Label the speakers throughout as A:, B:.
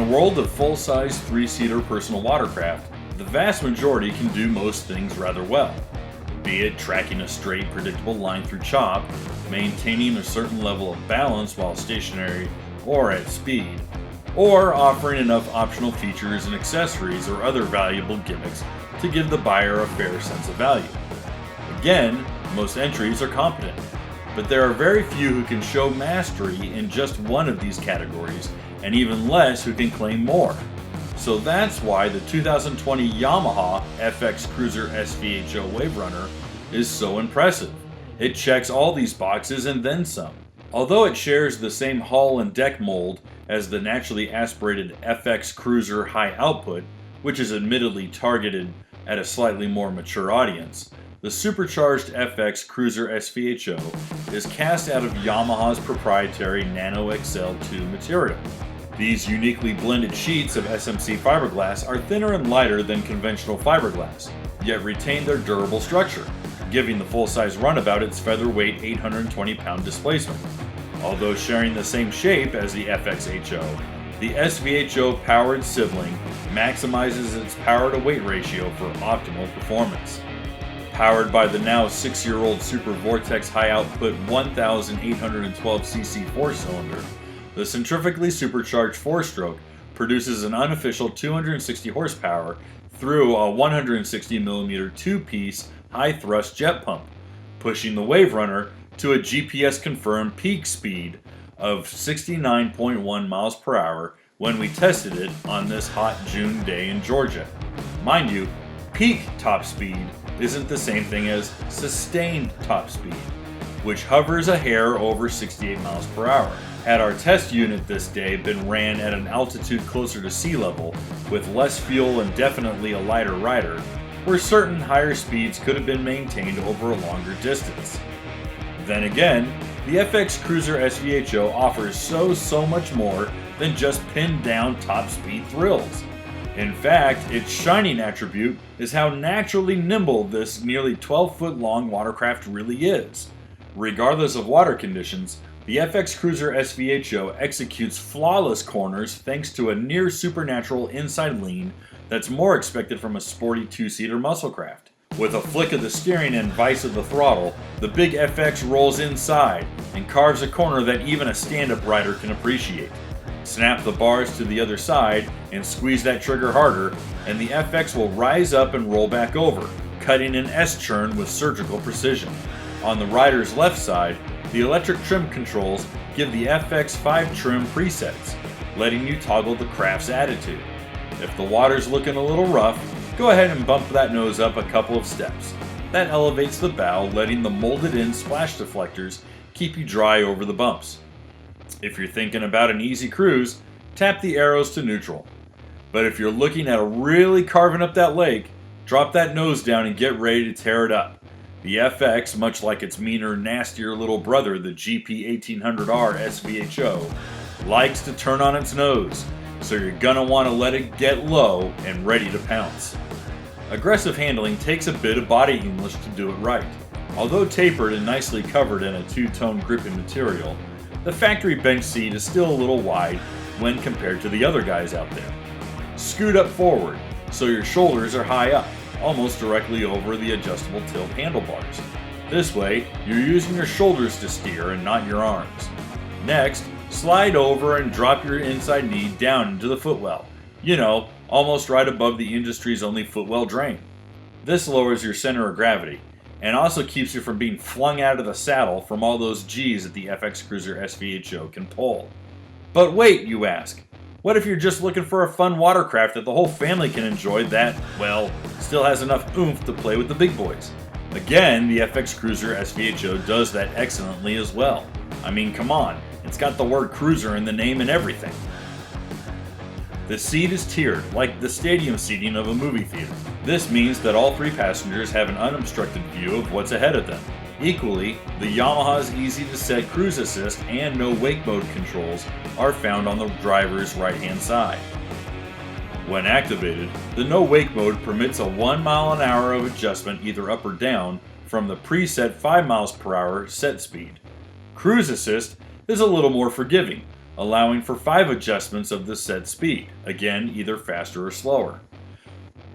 A: world of full-size 3-seater personal watercraft, the vast majority can do most things rather well. Be it tracking a straight, predictable line through chop, maintaining a certain level of balance while stationary or at speed, or offering enough optional features and accessories or other valuable gimmicks to give the buyer a fair sense of value. Again, most entries are competent, but there are very few who can show mastery in just one of these categories, and even less who can claim more. So that's why the 2020 Yamaha FX Cruiser SVHO waverunner is so impressive. It checks all these boxes and then some. Although it shares the same hull and deck mold as the naturally aspirated FX Cruiser High Output, which is admittedly targeted at a slightly more mature audience, the supercharged FX Cruiser SVHO is cast out of Yamaha's proprietary Nano XL2 material. These uniquely blended sheets of SMC fiberglass are thinner and lighter than conventional fiberglass, yet retain their durable structure, giving the full-size runabout its featherweight 820-pound displacement. Although sharing the same shape as the FXHO, the SVHO powered sibling maximizes its power-to-weight ratio for optimal performance. Powered by the now 6-year-old Super VORTEX high-output 1,812cc 4-cylinder, the centrifugally supercharged 4-stroke produces an unofficial 260 horsepower through a 160mm 2-piece high-thrust jet pump, pushing the waverunner to a GPS-confirmed peak speed of 69.1 miles per hour when we tested it on this hot June day in Georgia. Mind you, peak top speed isn't the same thing as sustained top speed, which hovers a hair over 68 miles per hour. Had our test unit this day been ran at an altitude closer to sea level, with less fuel and definitely a lighter rider, where certain higher speeds could have been maintained over a longer distance. Then again, the FX Cruiser SVHO offers so much more than just pinned down top speed thrills. In fact, its shining attribute is how naturally nimble this nearly 12-foot long watercraft really is. Regardless of water conditions, the FX Cruiser SVHO executes flawless corners thanks to a near supernatural inside lean that's more expected from a sporty 2-seater musclecraft. With a flick of the steering and vice of the throttle, the big FX rolls inside and carves a corner that even a stand-up rider can appreciate. Snap the bars to the other side and squeeze that trigger harder, and the FX will rise up and roll back over, cutting an S-churn with surgical precision. On the rider's left side, the electric trim controls give the FX5 trim presets, letting you toggle the craft's attitude. If the water's looking a little rough, go ahead and bump that nose up a couple of steps. That elevates the bow, letting the molded-in splash deflectors keep you dry over the bumps. If you're thinking about an easy cruise, tap the arrows to neutral. But if you're looking at really carving up that lake, drop that nose down and get ready to tear it up. The FX, much like its meaner, nastier little brother, the GP1800R SVHO, likes to turn on its nose, so you're gonna want to let it get low and ready to pounce. Aggressive handling takes a bit of body English to do it right. Although tapered and nicely covered in a 2-tone gripping material, the factory bench seat is still a little wide when compared to the other guys out there. Scoot up forward so your shoulders are high up, almost directly over the adjustable tilt handlebars. This way, you're using your shoulders to steer and not your arms. Next, slide over and drop your inside knee down into the footwell. You know, almost right above the industry's only footwell drain. This lowers your center of gravity, and also keeps you from being flung out of the saddle from all those G's that the FX Cruiser SVHO can pull. But wait, you ask. What if you're just looking for a fun watercraft that the whole family can enjoy that, well, still has enough oomph to play with the big boys? Again, the FX Cruiser SVHO does that excellently as well. I mean, come on, it's got the word cruiser in the name and everything. The seat is tiered, like the stadium seating of a movie theater. This means that all 3 passengers have an unobstructed view of what's ahead of them. Equally, the Yamaha's easy-to-set cruise assist and no wake mode controls are found on the driver's right-hand side. When activated, the no wake mode permits a 1 mile an hour of adjustment either up or down from the preset 5 miles per hour set speed. Cruise assist is a little more forgiving, allowing for 5 adjustments of the set speed, again either faster or slower.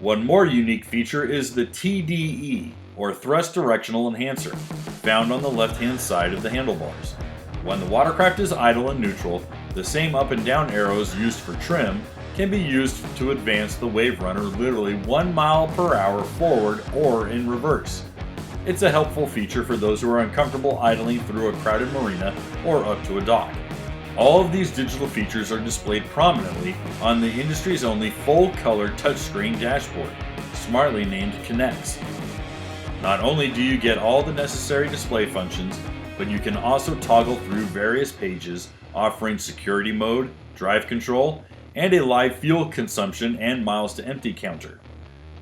A: One more unique feature is the TDE, or Thrust Directional Enhancer, found on the left-hand side of the handlebars. When the Watercraft is idle and neutral, the same up and down arrows used for trim can be used to advance the waverunner literally 1 mile per hour forward or in reverse. It's a helpful feature for those who are uncomfortable idling through a crowded marina or up to a dock. All of these digital features are displayed prominently on the industry's only full-color touchscreen dashboard, smartly named CONNEXT. Not only do you get all the necessary display functions, but you can also toggle through various pages offering security mode, drive control, and a live fuel consumption and miles to empty counter.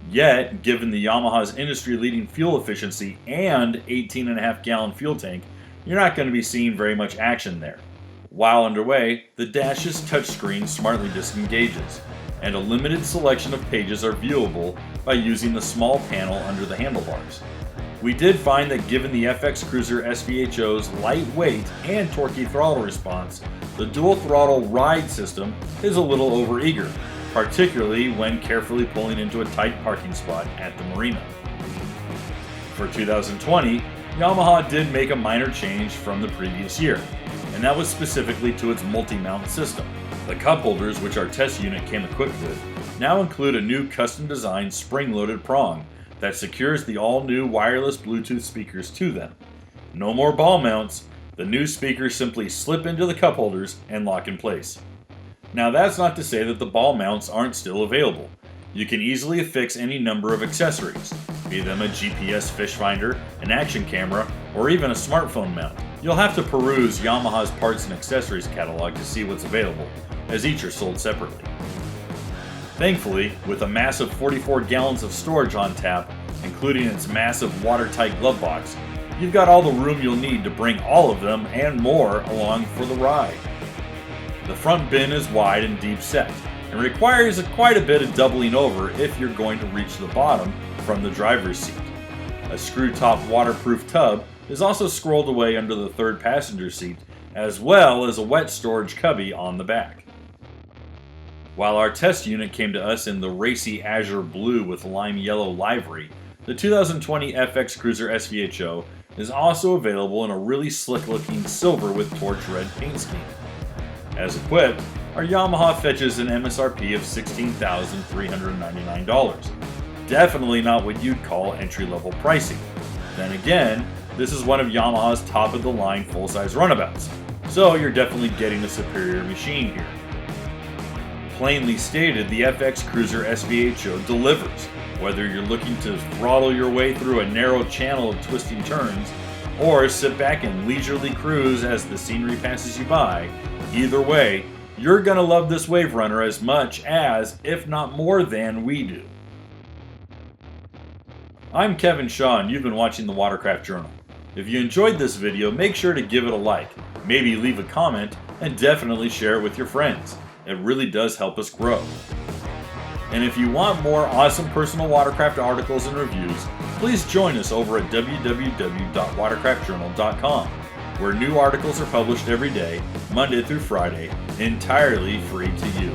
A: Yet, given the Yamaha's industry-leading fuel efficiency and 18.5 gallon fuel tank, you're not going to be seeing very much action there. While underway, the dash's touchscreen smartly disengages, and a limited selection of pages are viewable by using the small panel under the handlebars. We did find that given the FX Cruiser SVHO's lightweight and torquey throttle response, the dual throttle ride system is a little overeager, particularly when carefully pulling into a tight parking spot at the marina. For 2020, Yamaha did make a minor change from the previous year, and that was specifically to its multi-mount system. The cup holders, which our test unit came equipped with, now include a new custom-designed spring-loaded prong that secures the all-new wireless Bluetooth speakers to them. No more ball mounts, the new speakers simply slip into the cup holders and lock in place. Now that's not to say that the ball mounts aren't still available. You can easily affix any number of accessories, be them a GPS fish finder, an action camera, or even a smartphone mount. You'll have to peruse Yamaha's parts and accessories catalog to see what's available, as each are sold separately. Thankfully, with a massive 44 gallons of storage on tap, including its massive watertight glove box, you've got all the room you'll need to bring all of them and more along for the ride. The front bin is wide and deep set, and requires quite a bit of doubling over if you're going to reach the bottom from the driver's seat. A screw-top waterproof tub is also scrolled away under the third passenger seat, as well as a wet storage cubby on the back. While our test unit came to us in the racy azure blue with lime yellow livery, the 2020 FX Cruiser SVHO is also available in a really slick-looking silver with torch red paint scheme. As equipped, our Yamaha fetches an MSRP of $16,399. Definitely not what you'd call entry-level pricing. Then again, this is one of Yamaha's top-of-the-line full-size runabouts, so you're definitely getting a superior machine here. Plainly stated, the FX Cruiser SVHO delivers, whether you're looking to throttle your way through a narrow channel of twisting turns, or sit back and leisurely cruise as the scenery passes you by. Either way, you're gonna love this waverunner as much as, if not more than, we do. I'm Kevin Shaw, and you've been watching the Watercraft Journal. If you enjoyed this video, make sure to give it a like, maybe leave a comment, and definitely share it with your friends. It really does help us grow. And if you want more awesome personal watercraft articles and reviews, please join us over at www.watercraftjournal.com, where new articles are published every day, Monday through Friday, entirely free to you.